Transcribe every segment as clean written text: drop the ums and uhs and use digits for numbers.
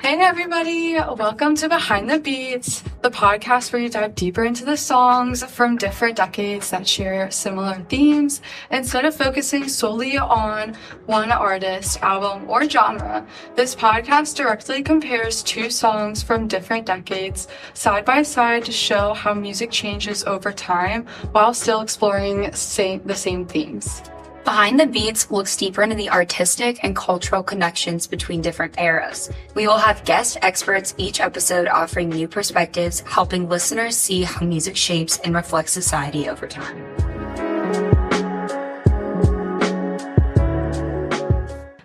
Hey everybody, welcome to Behind the Beats, the podcast where you dive deeper into the songs from different decades that share similar themes. Instead of focusing solely on one artist, album, or genre, this podcast directly compares two songs from different decades side by side to show how music changes over time while still exploring the same themes. Behind the Beats looks deeper into the artistic and cultural connections between different eras. We will have guest experts each episode offering new perspectives, helping listeners see how music shapes and reflects society over time.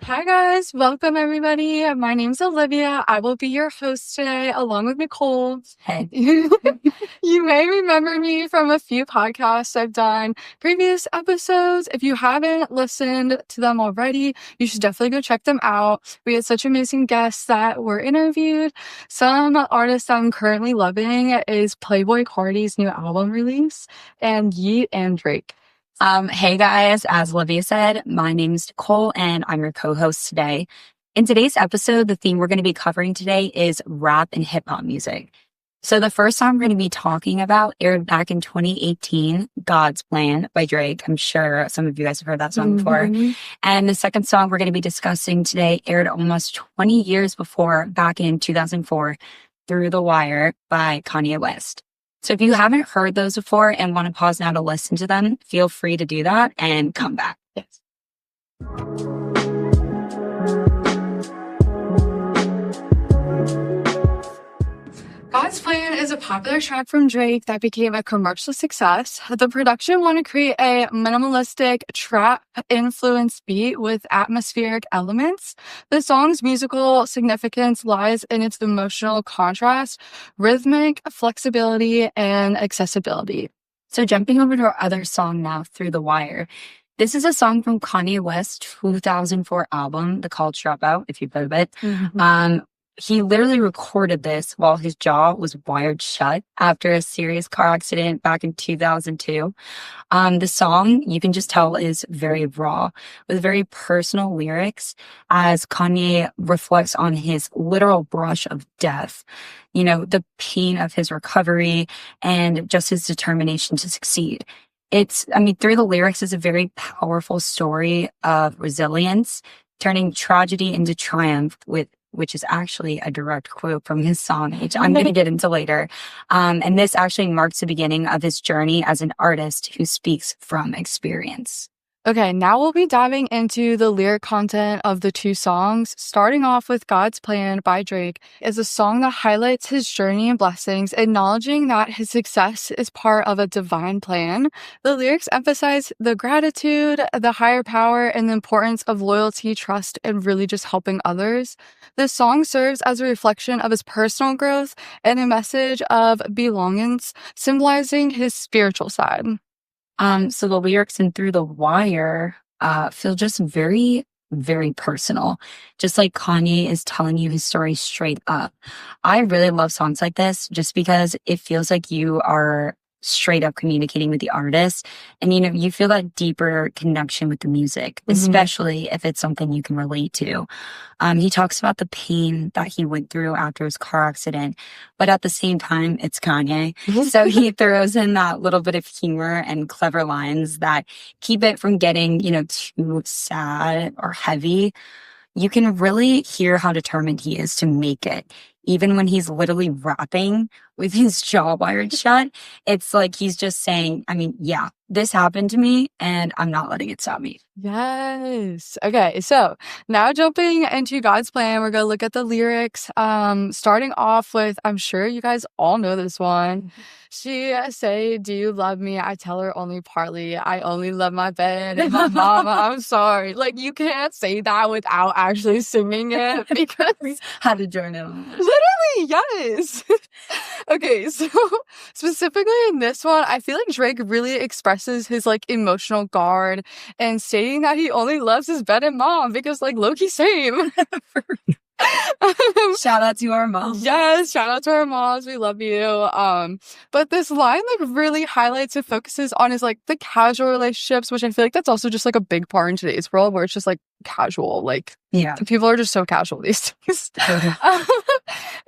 Hi guys, welcome everybody. My name's Olivia. I will be your host today along with Nicole. Hey. You may remember me from a few podcasts I've done, previous episodes. If you haven't listened to them already, you should definitely go check them out. We had such amazing guests that were interviewed. Some artists I'm currently loving is Playboi Carti's new album release and Yeet and Drake. Hey guys, as Olivia said, my name's Nicole and I'm your co-host today. In today's episode, the theme we're going to be covering today is rap and hip hop music. So the first song we're going to be talking about aired back in 2018, God's Plan by Drake. I'm sure some of you guys have heard that song before. And the second song we're going to be discussing today aired almost 20 years before, back in 2004, Through the Wire by Kanye West. So if you haven't heard those before and want to pause now to listen to them, feel free to do that and come back. Yes. God's Plan is a popular track from Drake that became a commercial success. The production wanted to create a minimalistic trap-influenced beat with atmospheric elements. The song's musical significance lies in its emotional contrast, rhythmic flexibility, and accessibility. So jumping over to our other song now, Through the Wire. This is a song from Kanye West's 2004 album, The College Dropout, if you've heard of it. He literally recorded this while his jaw was wired shut after a serious car accident back in 2002. The song, you can just tell, is very raw with very personal lyrics as Kanye reflects on his literal brush of death, you know, the pain of his recovery and just his determination to succeed. Through the lyrics is a very powerful story of resilience, turning tragedy into triumph which is actually a direct quote from his song, which I'm going to get into later. And this actually marks the beginning of his journey as an artist who speaks from experience. Okay, now we'll be diving into the lyric content of the two songs. Starting off with God's Plan by Drake is a song that highlights his journey and blessings, acknowledging that his success is part of a divine plan. The lyrics emphasize the gratitude, the higher power, and the importance of loyalty, trust, and really just helping others. The song serves as a reflection of his personal growth and a message of belongings, symbolizing his spiritual side. So the lyrics in Through the Wire feel just very, very personal. Just like Kanye is telling you his story straight up. I really love songs like this just because it feels like you are straight up communicating with the artist. And, you know, you feel that deeper connection with the music, especially if it's something you can relate to. He talks about the pain that he went through after his car accident, but at the same time, it's Kanye. So he throws in that little bit of humor and clever lines that keep it from getting, you know, too sad or heavy. You can really hear how determined he is to make it. Even when he's literally rapping with his jaw wired shut, it's like he's just saying, yeah, this happened to me and I'm not letting it stop me. Yes. Okay, so now jumping into God's Plan, we're going to look at the lyrics. Starting off with, I'm sure you guys all know this one. She say, do you love me? I tell her only partly. I only love my bed and my mama. I'm sorry. Like, you can't say that without actually singing it because... Had to journal. Literally, yes. Okay, so specifically in this one, I feel like Drake really expresses his, like, emotional guard and stating that he only loves his bed and mom because, like, low-key same. Shout out to our moms. Yes, shout out to our moms. We love you. But this line like really highlights and focuses on his like the casual relationships, which I feel like that's also just like a big part in today's world where it's just like casual. Like people are just so casual these days.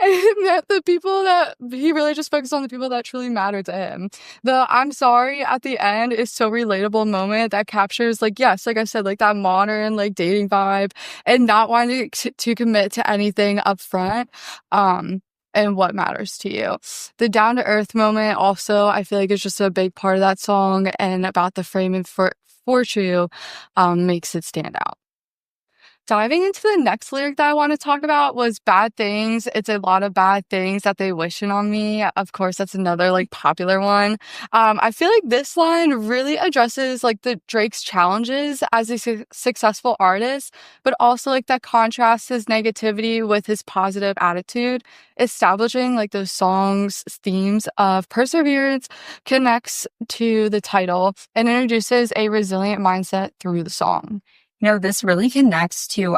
And that the people that he really just focused on the people that truly matter to him. The I'm sorry at the end is so relatable moment that captures like, yes, like I said, like that modern like dating vibe and not wanting to commit to anything up front. And what matters to you. The down to earth moment also, I feel like is just a big part of that song and about the framing for you makes it stand out. Diving into the next lyric that I want to talk about was bad things. It's a lot of bad things that they wishing on me. Of course, that's another like popular one. I feel like this line really addresses like the Drake's challenges as a successful artist, but also like that contrasts his negativity with his positive attitude, establishing like those songs' themes of perseverance connects to the title and introduces a resilient mindset through the song. This really connects to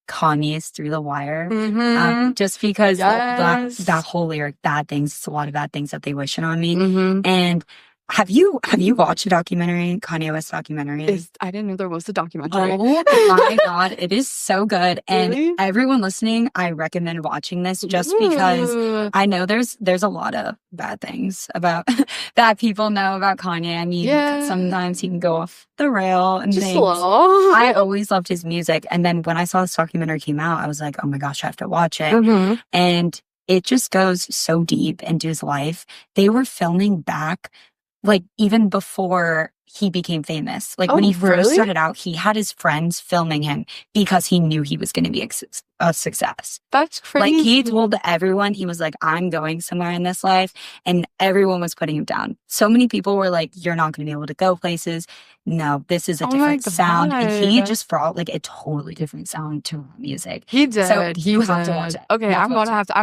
Kanye's Through the Wire. Just because that whole lyric, bad things, it's a lot of bad things that they wishing on me. And have you watched a documentary, Kanye West documentary? I didn't know there was a documentary. Oh my God, it is so good. Really? And everyone listening, I recommend watching this just because I know there's a lot of bad things about that people know about Kanye. I mean, sometimes he can go off the rail and just things. I always loved his music. And then when I saw this documentary came out, I was like, oh my gosh, I have to watch it. And it just goes so deep into his life. They were filming back like even before he became famous. Like when he first started out, he had his friends filming him because he knew he was going to be a success. That's crazy. Like he told everyone, he was like, I'm going somewhere in this life. And everyone was putting him down. So many people were like, you're not going to be able to go places. No, this is a different sound. And he just brought like a totally different sound to music. He did. So you have to watch it. Okay, I'm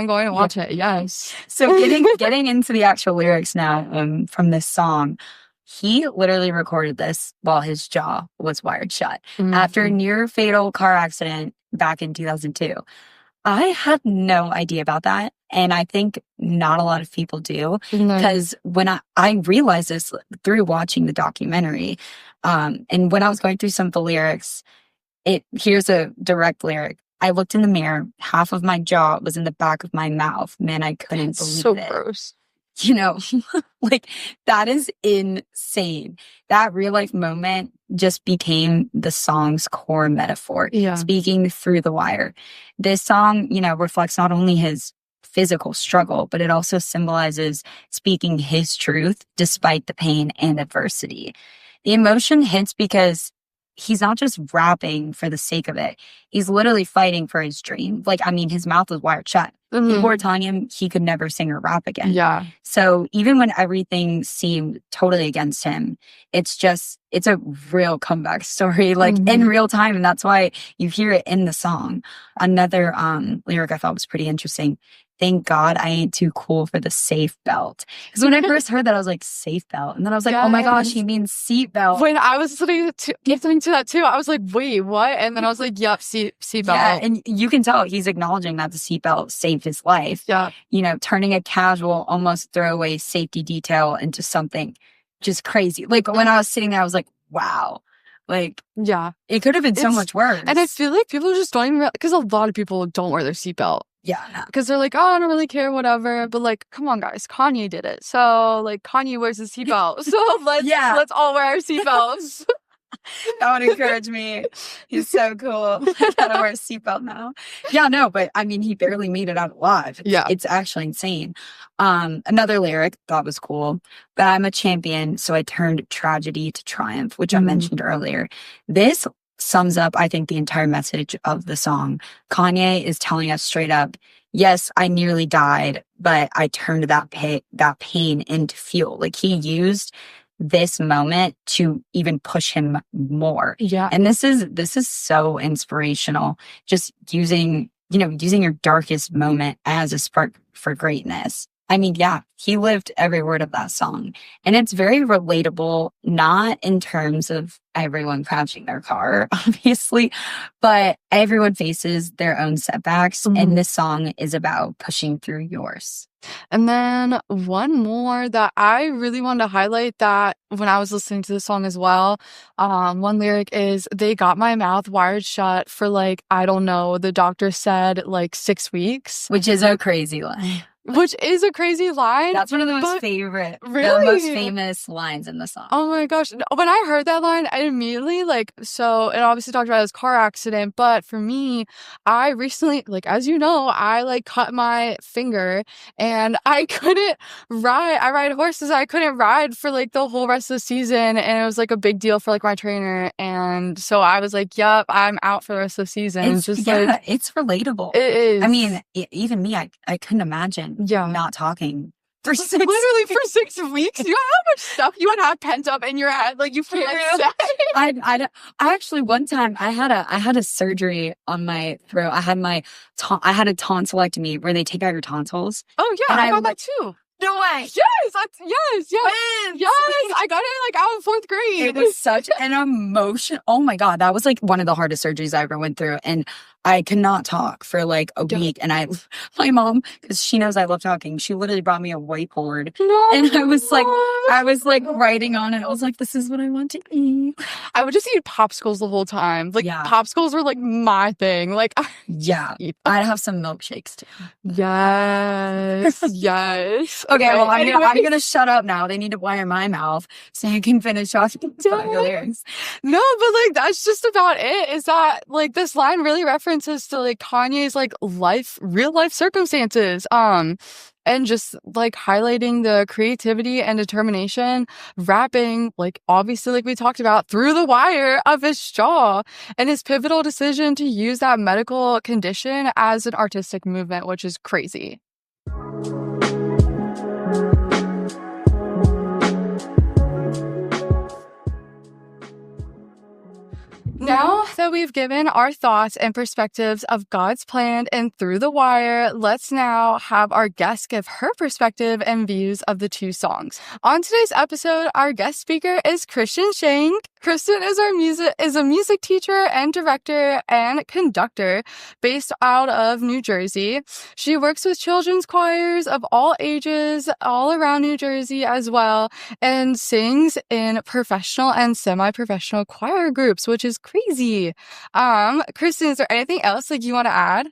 going to watch it. Yes. So getting into the actual lyrics now from this song, he literally recorded this while his jaw was wired shut after a near fatal car accident back in 2002. I had no idea about that. And I think not a lot of people do because when I realized this through watching the documentary, and when I was going through some of the lyrics, here's a direct lyric. I looked in the mirror. Half of my jaw was in the back of my mouth. Man, I couldn't believe it. So gross. Like that is insane. That real life moment just became the song's core metaphor. Speaking through the wire. This song, reflects not only his physical struggle, but it also symbolizes speaking his truth despite the pain and adversity. The emotion hits because he's not just rapping for the sake of it. He's literally fighting for his dream. Like, I mean, his mouth was wired shut. People were telling him he could never sing or rap again. So even when everything seemed totally against him, it's a real comeback story, like in real time. And that's why you hear it in the song. Another lyric I thought was pretty interesting. Thank God I ain't too cool for the safe belt. Because when I first heard that, I was like, safe belt. And then I was like, oh my gosh, he means seat belt. When I was listening to that too, I was like, wait, what? And then I was like, yep, seat belt. Yeah, and you can tell he's acknowledging that the seat belt saved his life. Yeah. Turning a casual, almost throwaway safety detail into something just crazy. Like when I was sitting there, I was like, wow. Like, yeah, it could have been so much worse. And I feel like people just don't even, because a lot of people don't wear their seatbelt. Yeah. Because they're like, oh, I don't really care, whatever. But like, come on, guys, Kanye did it. So like, Kanye wears his seatbelt. So let's all wear our seatbelts. That would encourage me. He's so cool. I gotta wear a seatbelt now. Yeah, no, but I mean, he barely made it out alive. It's actually insane. Another lyric thought was cool, but I'm a champion, so I turned tragedy to triumph, which I mentioned earlier. This sums up, I think, the entire message of the song. Kanye is telling us straight up, yes, I nearly died, but I turned that pain into fuel. Like he used this moment to even push him more. Yeah. And this is so inspirational. Just using your darkest moment as a spark for greatness. I mean, yeah, he lived every word of that song. And it's very relatable, not in terms of everyone crashing their car, obviously, but everyone faces their own setbacks. And this song is about pushing through yours. And then one more that I really wanted to highlight that when I was listening to the song as well, one lyric is, "They got my mouth wired shut for like, I don't know, the doctor said like 6 weeks." Which is a crazy line. Which is a crazy line. That's one of the most Really? the most famous lines in the song. Oh my gosh. When I heard that line, I immediately so it obviously talked about his car accident, but for me, I recently, as you know, I cut my finger and I couldn't ride. I ride horses. I couldn't ride for the whole rest of the season. And it was a big deal for my trainer. And so I was like, yup, I'm out for the rest of the season. It's relatable. It is. I mean, even me, I couldn't imagine not talking for literally for 6 weeks. You know how much stuff you would have pent up in your head, you can't say. I actually one time I had a surgery on my throat. I had a tonsillectomy where they take out your tonsils. Oh yeah, I got that too. No way. Yes, yes. I got it out in 4th grade. It was such an emotion. Oh my God, that was one of the hardest surgeries I ever went through, and I could not talk for a week. And my mom, because she knows I love talking, she literally brought me a whiteboard, and I was writing on it. I was like, this is what I want to eat. I would just eat popsicles the whole time. Popsicles were my thing. I'd have some milkshakes too. Yes, yes. Okay, well, I'm gonna shut up now. They need to wire my mouth so I can finish off the lyrics. No, but that's just about it. Is that this line really references to Kanye's real life circumstances. And just highlighting the creativity and determination, rapping, obviously, we talked about, through the wire of his jaw, and his pivotal decision to use that medical condition as an artistic movement, which is crazy. Now that we've given our thoughts and perspectives of God's plan and Through the Wire, let's now have our guest give her perspective and views of the 2 songs. On today's episode, our guest speaker is Kristin Schenk. Kristin is a music teacher and director and conductor based out of New Jersey. She works with children's choirs of all ages all around New Jersey as well, and sings in professional and semi-professional choir groups, which is crazy. Kristin, is there anything else you want to add?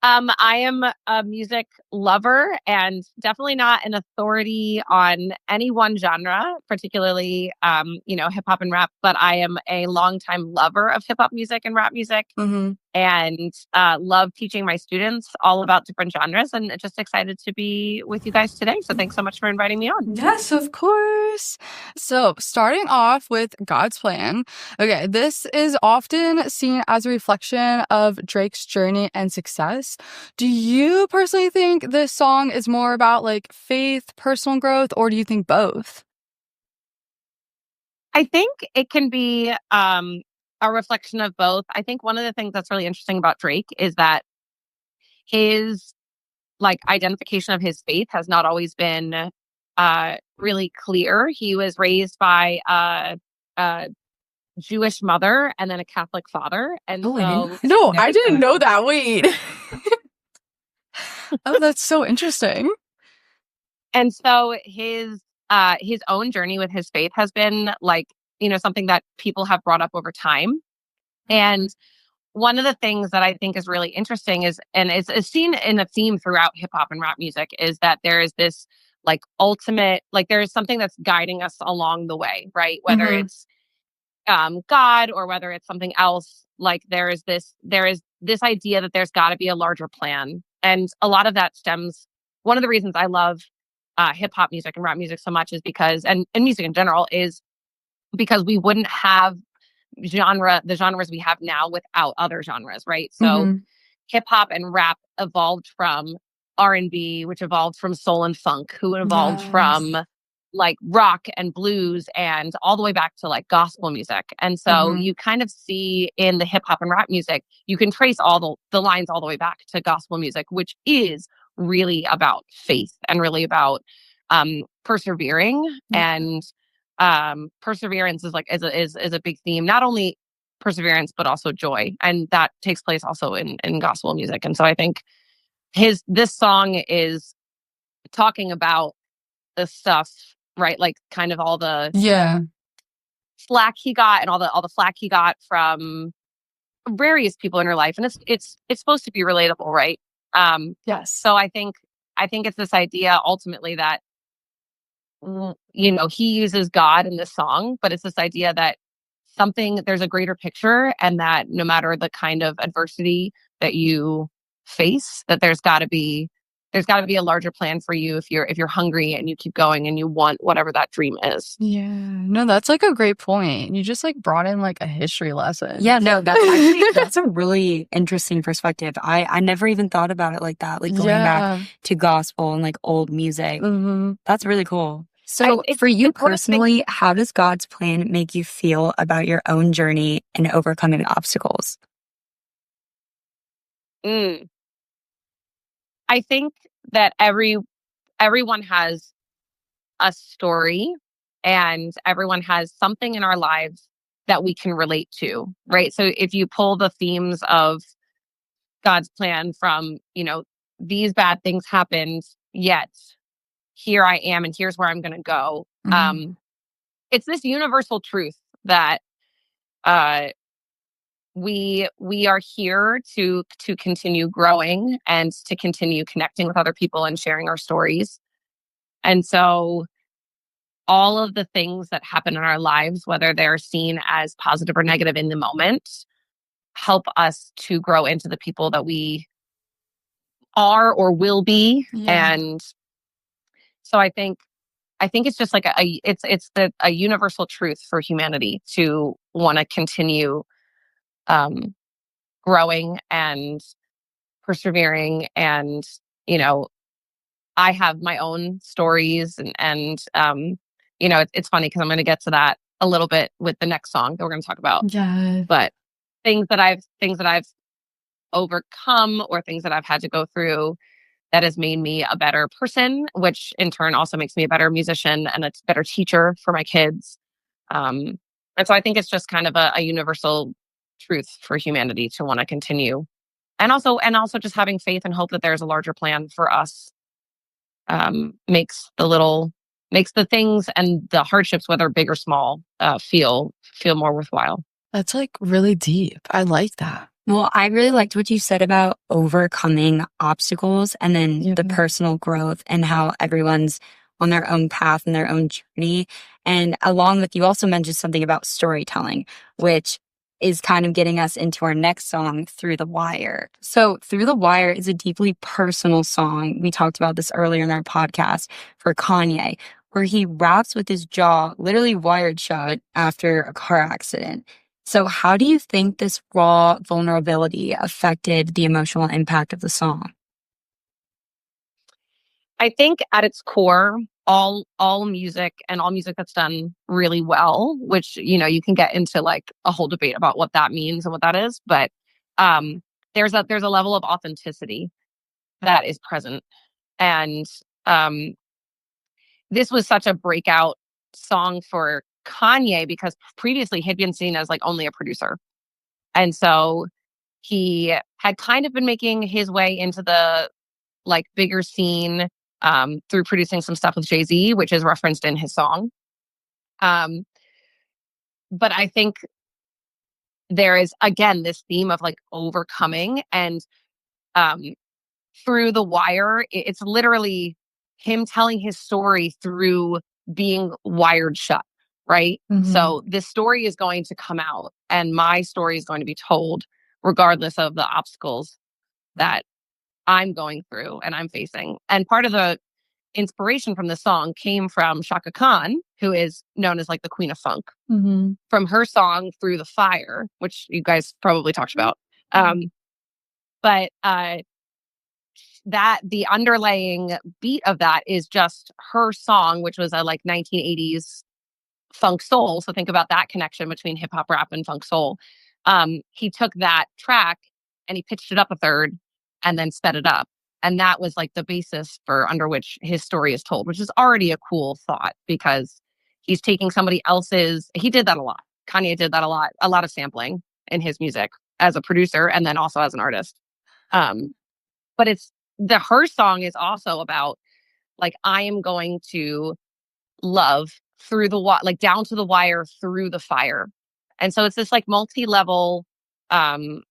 I am a music lover and definitely not an authority on any one genre, particularly, hip hop and rap, but I am a longtime lover of hip hop music and rap music. And love teaching my students all about different genres, and just excited to be with you guys today. So thanks so much for inviting me on. Yes, of course. So starting off with God's Plan. Okay, this is often seen as a reflection of Drake's journey and success. Do you personally think this song is more about faith, personal growth, or do you think both? I think it can be a reflection of both. I think one of the things that's really interesting about Drake is that his identification of his faith has not always been really clear. He was raised by a Jewish mother and then a Catholic father, and I didn't know that. Wait. Oh, that's so interesting. And so his own journey with his faith has been something that people have brought up over time. And one of the things that I think is really interesting is, and it's seen in a theme throughout hip hop and rap music, is that there is this ultimate, there is something that's guiding us along the way, right? Whether it's God or whether it's something else, there is this idea that there's got to be a larger plan. And a lot of that stems, one of the reasons I love hip hop music and rap music so much is because, and music in general, is because we wouldn't have the genres we have now without other genres, right? So hip hop and rap evolved from R&B, which evolved from soul and funk, who evolved from rock and blues, and all the way back to gospel music. And so you kind of see in the hip hop and rap music, you can trace all the lines all the way back to gospel music, which is really about faith and really about persevering. And perseverance is like is a big theme, not only perseverance but also joy, and that takes place also in gospel music. And so I think this song is talking about the stuff, right? Like kind of all the flack he got and all the flack he got from various people in her life, and it's supposed to be relatable, right? Yes. So I think it's this idea ultimately that he uses God in this song, but it's this idea that there's a greater picture, and that no matter the kind of adversity that you face, that there's got to be a larger plan for you if you're hungry and you keep going and you want whatever that dream is. Yeah. No, that's like a great point. You just like brought in like a history lesson. Yeah, no, that's a really interesting perspective. I never even thought about it like that, like going back to gospel and like old music. That's really cool. So for you personally, how does God's plan make you feel about your own journey and overcoming obstacles? I think that everyone has a story, and everyone has something in our lives that we can relate to, right? So if you pull the themes of God's plan from, these bad things happened, yet here I am and here's where I'm going to go. It's this universal truth that we are here to continue growing and to continue connecting with other people and sharing our stories. And so all of the things that happen in our lives, whether they're seen as positive or negative in the moment, help us to grow into the people that we are or will be. And so I think it's just like a universal truth for humanity to want to continue growing and persevering. And I have my own stories, and it's funny because I'm going to get to that a little bit with the next song that we're going to talk about. But things that I've overcome, or things that I've had to go through, that has made me a better person, which in turn also makes me a better musician and a better teacher for my kids. And so I think it's just kind of a universal truth for humanity to want to continue, and also just having faith and hope that there's a larger plan for us. Makes the things and the hardships, whether big or small, feel more worthwhile. That's like really deep. I like that. Well, I really liked what you said about overcoming obstacles and then the personal growth and how everyone's on their own path and their own journey. And along with, you also mentioned something about storytelling, which is kind of getting us into our next song, Through the Wire. So Through the Wire is a deeply personal song. We talked about this earlier in our podcast for Kanye, where he raps with his jaw literally wired shut after a car accident. So how do you think this raw vulnerability affected the emotional impact of the song? I think at its core, all music, and all music that's done really well, which you can get into like a whole debate about what that means and what that is, but there's a level of authenticity that is present. And this was such a breakout song for Kanye because previously he'd been seen as like only a producer. And so he had kind of been making his way into the like bigger scene through producing some stuff with Jay-Z, which is referenced in his song. But I think there is, again, this theme of like overcoming, and Through the Wire, it's literally him telling his story through being wired shut, right? So this story is going to come out, and my story is going to be told regardless of the obstacles that I'm going through and I'm facing. And part of the inspiration from the song came from Shaka Khan, who is known as like the Queen of Funk, from her song Through the Fire, which you guys probably talked about. But that the underlying beat of that is just her song, which was a like 1980s funk soul. So think about that connection between hip hop rap and funk soul. He took that track and he pitched it up a third and then sped it up. And that was like the basis for under which his story is told, which is already a cool thought because he's taking somebody else's, he did that a lot. Kanye did that a lot of sampling in his music as a producer and then also as an artist. But her song is also about like, I am going to love through like down to the wire through the fire. And so it's this like multi-level kind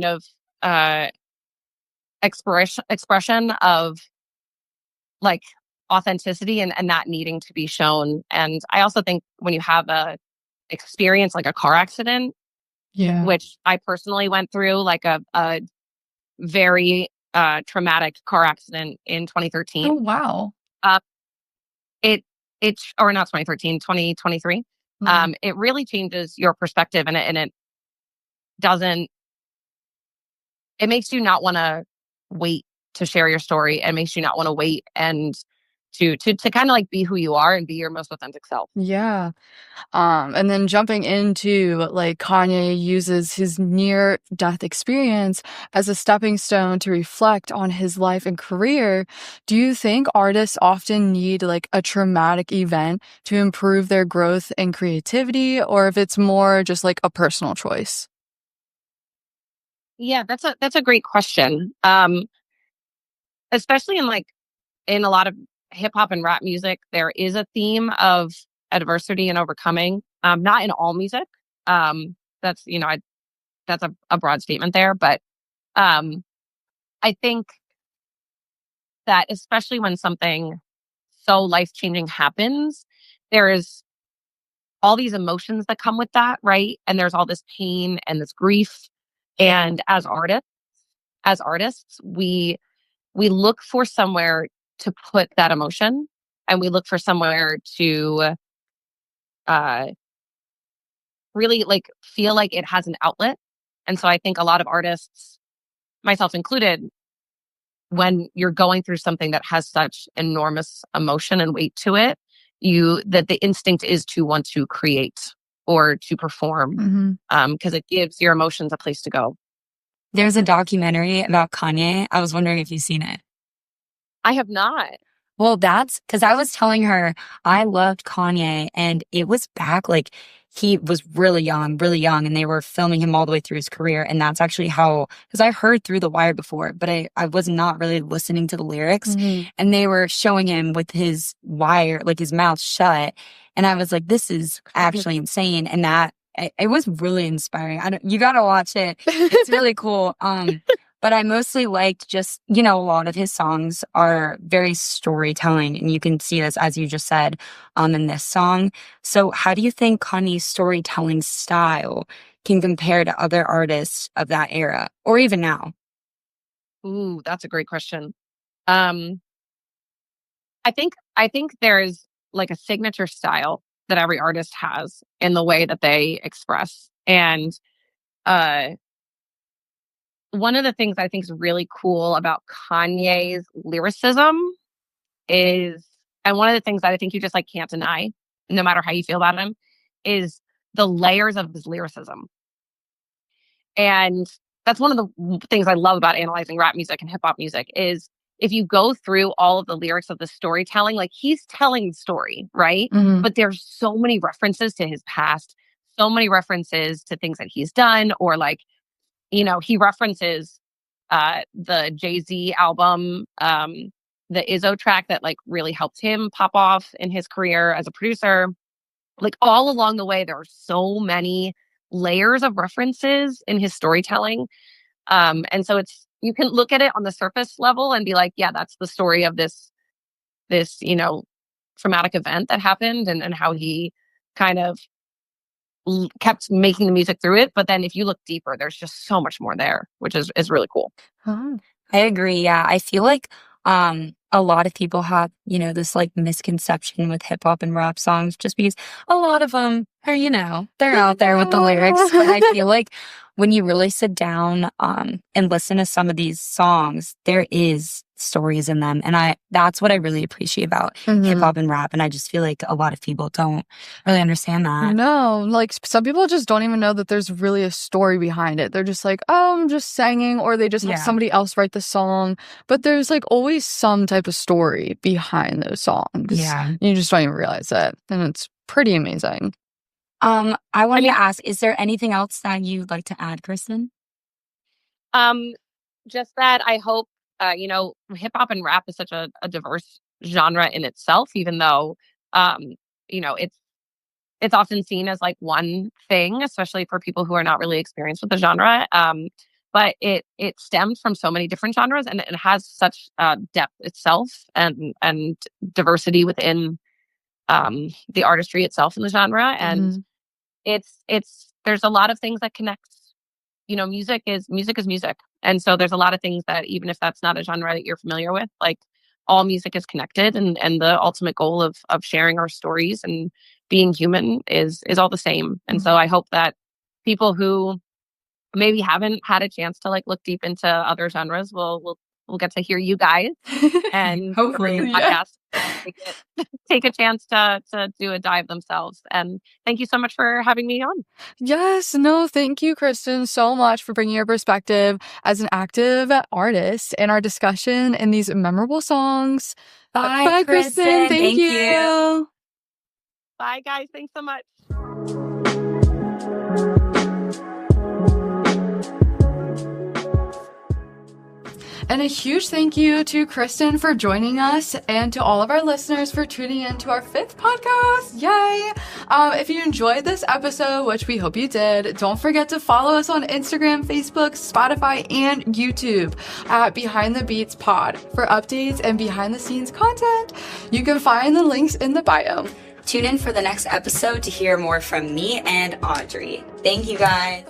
of expression of like authenticity and that needing to be shown. And I also think when you have a experience like a car accident, which I personally went through, like a very traumatic car accident in 2013. Oh, wow. It or not 2013, 2023. It really changes your perspective and it doesn't, it makes you not want to wait to share your story. It makes you not want to wait and to kind of like be who you are and be your most authentic self. Yeah. And then jumping into like Kanye uses his near death experience as a stepping stone to reflect on his life and career. Do you think artists often need like a traumatic event to improve their growth and creativity, or if it's more just like a personal choice? Yeah, that's a great question. Especially in a lot of hip hop and rap music, there is a theme of adversity and overcoming. Not in all music. That's that's a broad statement there, but I think that especially when something so life changing happens, there is all these emotions that come with that, right? And there's all this pain and this grief. And as artists, we look for somewhere to put that emotion, and we look for somewhere to uh, really like feel like it has an outlet. And so I think a lot of artists, myself included, when you're going through something that has such enormous emotion and weight to it, that the instinct is to want to create or to perform because it gives your emotions a place to go. There's a documentary about Kanye. I was wondering if you've seen it. I have not. Well, that's because I was telling her I loved Kanye, and it was back like he was really young, and they were filming him all the way through his career. And that's actually how, because I heard Through the Wire before, but I was not really listening to the lyrics. And they were showing him with his wire, like his mouth shut. And I was like, this is actually insane. And it was really inspiring. You got to watch it. It's really cool. But I mostly liked just, a lot of his songs are very storytelling. And you can see this, as you just said, in this song. So how do you think Kanye's storytelling style can compare to other artists of that era or even now? Ooh, that's a great question. I think there's like a signature style that every artist has in the way that they express. And one of the things I think is really cool about Kanye's lyricism is, and one of the things that I think you just like can't deny, no matter how you feel about him, is the layers of his lyricism. And that's one of the things I love about analyzing rap music and hip hop music is if you go through all of the lyrics of the storytelling, like he's telling the story, right? But there's so many references to his past, so many references to things that he's done, or like, he references the Jay-Z album, the Izzo track that like really helped him pop off in his career as a producer. Like all along the way, there are so many layers of references in his storytelling. And so you can look at it on the surface level and be like, yeah, that's the story of this, traumatic event that happened and how he kind of kept making the music through it. But then if you look deeper, there's just so much more there, which is really cool. Oh, I agree. Yeah. I feel like a lot of people have, this like misconception with hip hop and rap songs just because a lot of them Or, they're out there with the lyrics. But I feel like when you really sit down and listen to some of these songs, there is stories in them. And that's what I really appreciate about hip hop and rap. And I just feel like a lot of people don't really understand that. No, like some people just don't even know that there's really a story behind it. They're just like, oh, I'm just singing, or they just have somebody else write the song. But there's like always some type of story behind those songs. Yeah. You just don't even realize it. And it's pretty amazing. I wanted to ask, is there anything else that you'd like to add, Kristin? Just that I hope, hip hop and rap is such a diverse genre in itself, even though, it's often seen as like one thing, especially for people who are not really experienced with the genre. But it stems from so many different genres, and it has such depth itself and diversity within the artistry itself in the genre. And there's a lot of things that connect. Music is music. And so there's a lot of things that, even if that's not a genre that you're familiar with, like all music is connected, and the ultimate goal of sharing our stories and being human is all the same. And so I hope that people who maybe haven't had a chance to like look deep into other genres will get to hear you guys and hopefully podcast, take a chance to do a dive themselves. And thank you so much for having me on. Yes, no, thank you, Kristin, so much for bringing your perspective as an active artist in our discussion in these memorable songs. Bye, Kristin. Thank you. Bye, guys. Thanks so much. And a huge thank you to Kristin for joining us, and to all of our listeners for tuning in to our 5th podcast. Yay! If you enjoyed this episode, which we hope you did, don't forget to follow us on Instagram, Facebook, Spotify, and YouTube at Behind the Beats Pod for updates and behind the scenes content. You can find the links in the bio. Tune in for the next episode to hear more from me and Audrey. Thank you, guys.